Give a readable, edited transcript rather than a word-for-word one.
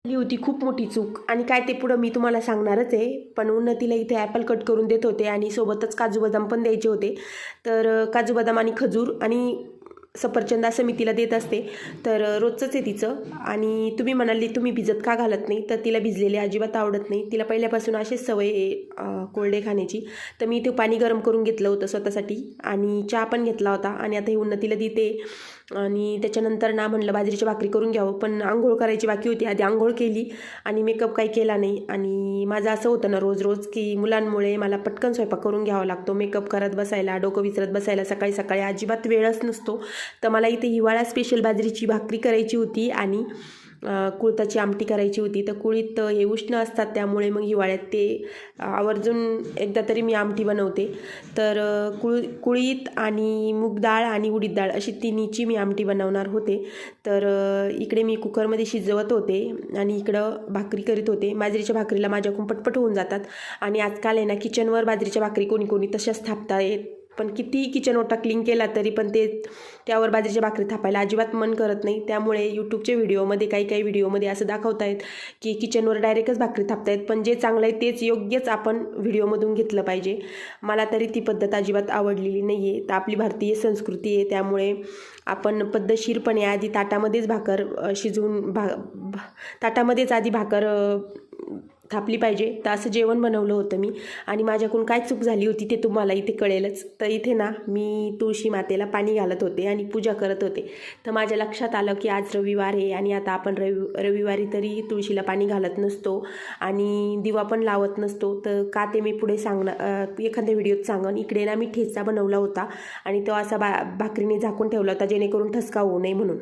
ही होती खूप मोठी चूक आणि काय ते पुढं मी तुम्हाला सांगणारच आहे. पण उन्नतीला इथे ॲपल कट करून देत होते आणि सोबतच काजू बदाम पण द्यायचे होते. तर काजू बदाम आणि खजूर आणि सफरचंद असं मी तिला देत असते. तर रोजचंच आहे तिचं. आणि तुम्ही म्हणाली तुम्ही भिजत का घालत नाही, तर तिला भिजलेले अजिबात आवडत नाही. तिला पहिल्यापासून अशीच सवय आहे कोरडे खाण्याची. तर मी ते पाणी गरम करून घेतलं होतं स्वतःसाठी आणि चहा पण घेतला होता आणि आता हे उन्नतीला देते. आणि त्याच्यानंतर ना म्हणलं बाजरीची भाकरी करून घ्यावं, पण अंघोळ करायची बाकी होती. आधी अंघोळ केली आणि मेकअप काही केला नाही. आणि माझं असं होतं ना रोज रोज की मुलांमुळे मला पटकन स्वयंपाक करून घ्यावा लागतो. मेकअप करत बसायला, डोकं विचारत बसायला सकाळी सकाळी अजिबात वेळच नसतो. तर मला इथे हिवाळा स्पेशल बाजरीची भाकरी करायची होती आणि कुळथाची आमटी करायची होती. तर कुळीत हे उष्ण असतात, त्यामुळे मग हिवाळ्यात ते आवर्जून एकदा तरी मी आमटी बनवते. तर कुळीत आणि मूग डाळ आणि उडीद डाळ अशी तिन्हीची मी आमटी बनवणार होते. तर इकडे मी कुकरमध्ये शिजवत होते आणि इकडं भाकरी करीत होते. बाजरीच्या भाकरीला माझ्याकडून पटपट होऊन जातात. आणि आजकाल आहे ना किचनवर बाजरीच्या भाकरी कोणी कोणी तशाच थापता येत, पण कितीही किचन ओटा क्लीन केला तरी पण त्यावर बाजरीच्या भाकरी थापायला अजिबात मन करत नाही. त्यामुळे यूट्यूबच्या व्हिडिओमध्ये काही व्हिडिओमध्ये असं दाखवतायत की किचनवर डायरेक्टच भाकरी थापतायत, पण जे चांगलं आहे तेच योग्यच आपण व्हिडिओमधून घेतलं पाहिजे. मला तरी ती पद्धत अजिबात आवडलेली नाही आहे. तर आपली भारतीय संस्कृती आहे, त्यामुळे आपण पद्धतशीरपणे आधी ताटामध्येच भाकर शिजवून ताटामध्येच आधी भाकर थापली पाहिजे. तर असं जेवण बनवलं होतं मी आणि माझ्याकडून काय चूक झाली होती ते तुम्हाला इथे कळेलच. तर इथे ना मी तुळशी मातेला पाणी घालत होते आणि पूजा करत होते. तर माझ्या लक्षात आलं की आज रविवार आहे आणि आता आपण रविवारी तरी तुळशीला पाणी घालत नसतो आणि दिवा पण लावत नसतो. तर का ते मी पुढे सांगणार एखाद्या व्हिडिओत सांगन. इकडे ना मी ठेचा बनवला होता आणि तो असा भाकरीने झाकून ठेवला होता जेणेकरून ठसका होऊ नये म्हणून.